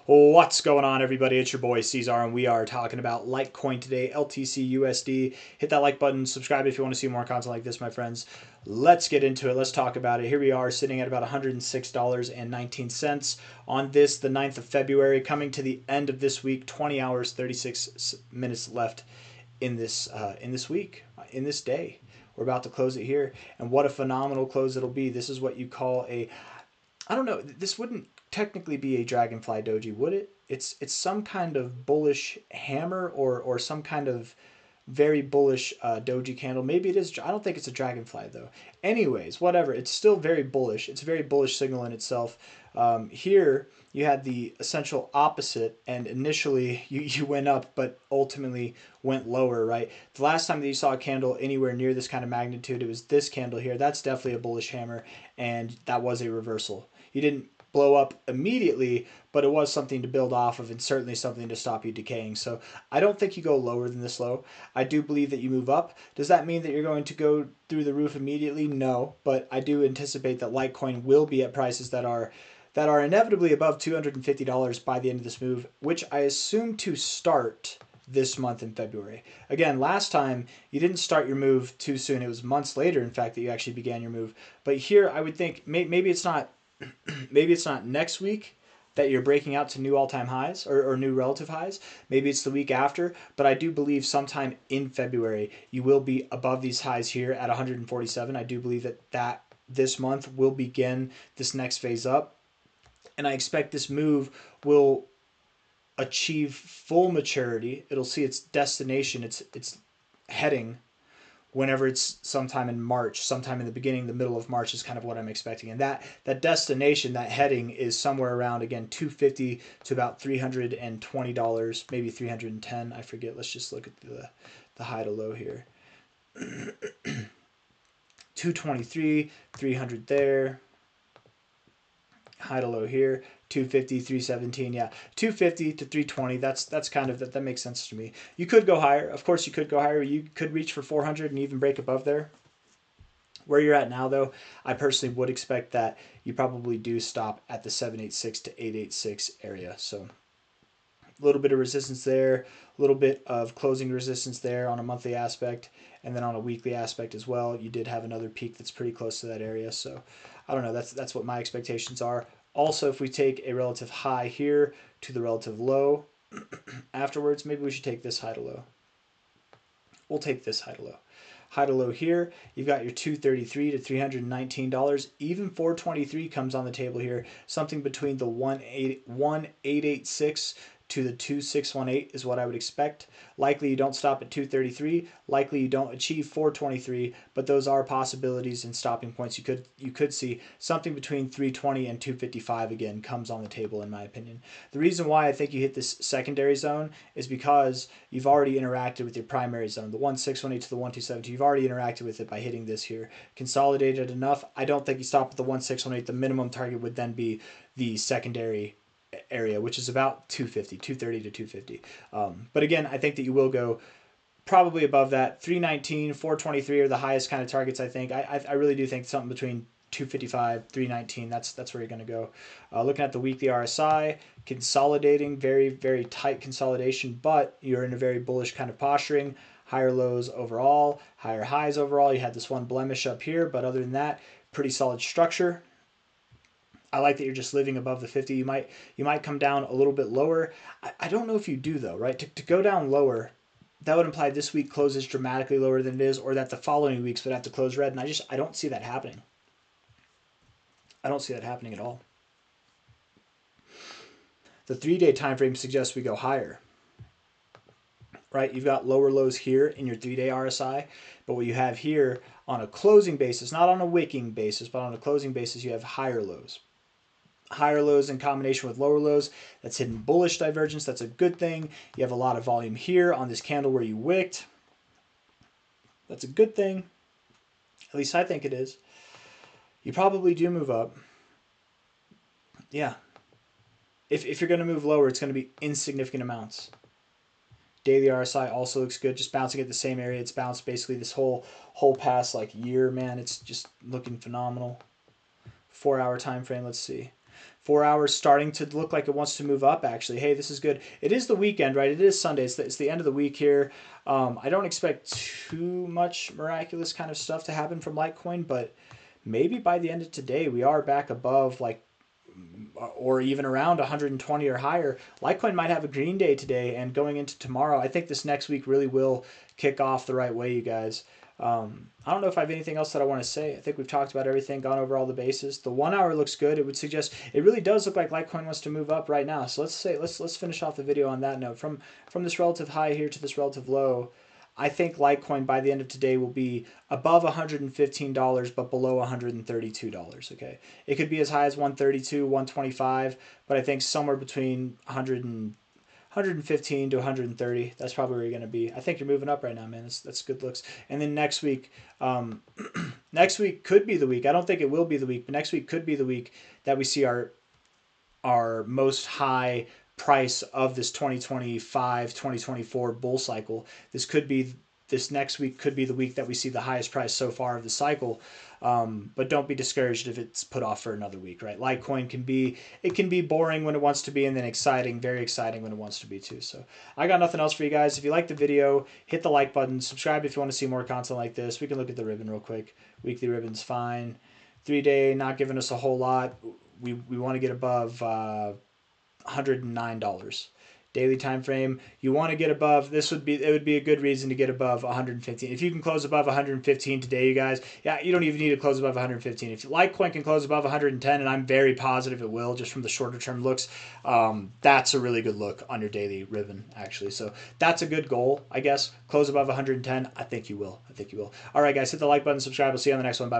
What's going on, everybody? It's your boy C-Zar, and we are talking about Litecoin today, LTC USD. Hit that like button, subscribe if you want to see more content like this, my friends. Let's get into it. Let's talk about it. Here we are sitting at about $106.19 on this, the 9th of February, coming to the end of this week, 20 hours, 36 minutes left in this week, in this day. We're about to close it here, and what a phenomenal close it'll be. This is what you call a, I don't know, this wouldn't technically be a dragonfly doji, would it? It's some kind of bullish hammer or some kind of very bullish doji candle. Maybe it is. I don't think it's a dragonfly though. Anyways, whatever. It's still very bullish. It's a very bullish signal in itself. Here you had the essential opposite, and initially you went up, but ultimately went lower, right? The last time that you saw a candle anywhere near this kind of magnitude, it was this candle here. That's definitely a bullish hammer, and that was a reversal. You didn't blow up immediately, but it was something to build off of and certainly something to stop you decaying. So I don't think you go lower than this low. I do believe that you move up. Does that mean that you're going to go through the roof immediately? No, but I do anticipate that Litecoin will be at prices that are inevitably above $250 by the end of this move, which I assume to start this month in February. Again, last time you didn't start your move too soon. It was months later, in fact, that you actually began your move. But here I would think maybe it's not next week that you're breaking out to new all-time highs or new relative highs. Maybe it's the week after, but I do believe sometime in February you will be above these highs here at 147. I do believe that this month will begin this next phase up, and I expect this move will achieve full maturity. It'll see its destination, its heading, whenever it's sometime in March, sometime in the beginning, the middle of March is kind of what I'm expecting. And that destination, that heading is somewhere around, again, $250 to about $320, maybe $310. I forget. Let's just look at the high to low here. 223, 300 there. High to low here, 250, 317, yeah, 250 to 320. That's kind of that makes sense to me. You could go higher, of course. You could go higher. You could reach for 400 and even break above there. Where you're at now, though, I personally would expect that you probably do stop at the 786 to 886 area. So a little bit of resistance there, a little bit of closing resistance there on a monthly aspect, and then on a weekly aspect as well. You did have another peak that's pretty close to that area. So I don't know. That's what my expectations are. Also, if we take a relative high here to the relative low afterwards, maybe we should take this high to low. We'll take this high to low. High to low here, you've got your $233 to $319. Even 423 comes on the table here. Something between the 1886 to the 2618 is what I would expect. Likely you don't stop at 233. Likely you don't achieve 423, but those are possibilities and stopping points. You could see something between 320 and 255 again comes on the table, in my opinion. The reason why I think you hit this secondary zone is because you've already interacted with your primary zone, the 1618 to the 1272. You've already interacted with it by hitting this here. Consolidated enough. I don't think you stop at the 1618. The minimum target would then be the secondary area, which is about 230 to 250. But again, I think that you will go probably above that. 319, 423 are the highest kind of targets, I think. I really do think something between 255, 319, that's where you're going to go. Looking at the weekly RSI, consolidating, very, very tight consolidation, but you're in a very bullish kind of posturing. Higher lows overall, higher highs overall. You had this one blemish up here, but other than that, pretty solid structure. I like that you're just living above the 50. You might come down a little bit lower. I don't know if you do, though, right? To go down lower, that would imply this week closes dramatically lower than it is, or that the following weeks would have to close red, and I don't see that happening. I don't see that happening at all. The 3-day time frame suggests we go higher, right? You've got lower lows here in your 3-day RSI, but what you have here on a closing basis, not on a wicking basis, but on a closing basis, you have higher lows. Higher lows in combination with lower lows, that's hidden bullish divergence. That's a good thing. You have a lot of volume here on this candle where you wicked. That's a good thing. At least I think it is. You probably do move up. Yeah. If you're going to move lower, it's going to be insignificant amounts. Daily RSI also looks good, just bouncing at the same area. It's bounced basically this whole past like year, man. It's just looking phenomenal. 4-hour time frame, let's see. 4 hours starting to look like it wants to move up, actually. Hey, this is good. It is the weekend, right? It is Sunday. It's the end of the week here. I don't expect too much miraculous kind of stuff to happen from Litecoin, but maybe by the end of today, we are back above like, or even around 120 or higher. Litecoin might have a green day today, and going into tomorrow, I think this next week really will kick off the right way, you guys. I don't know if I have anything else that I want to say. I think we've talked about everything, gone over all the bases. The 1 hour looks good. It would suggest it really does look like Litecoin wants to move up right now. So let's finish off the video on that note. From this relative high here to this relative low, I think Litecoin by the end of today will be above $115 but below $132. Okay, it could be as high as 132, 125, but I think somewhere between 115 to 130. That's probably where you're going to be. I think you're moving up right now, man. That's good looks. And then next week, next week could be the week. I don't think it will be the week, but next week could be the week that we see our most high price of this 2025-2024 bull cycle. This next week could be the week that we see the highest price so far of the cycle. But don't be discouraged if it's put off for another week, right? Litecoin can be boring when it wants to be, and then exciting, very exciting when it wants to be too. So I got nothing else for you guys. If you like the video, hit the like button, subscribe if you want to see more content like this. We can look at the ribbon real quick. Weekly ribbon's fine. 3-day, not giving us a whole lot. We want to get above $109. Daily time frame, you want to get above, it would be a good reason to get above 115. If you can close above 115 today, you guys, yeah, you don't even need to close above 115. If Litecoin can close above 110, and I'm very positive it will, just from the shorter term looks, that's a really good look on your daily ribbon, actually. So that's a good goal, I guess. Close above 110. I think you will. All right, guys, hit the like button, subscribe. We'll see you on the next one. Bye.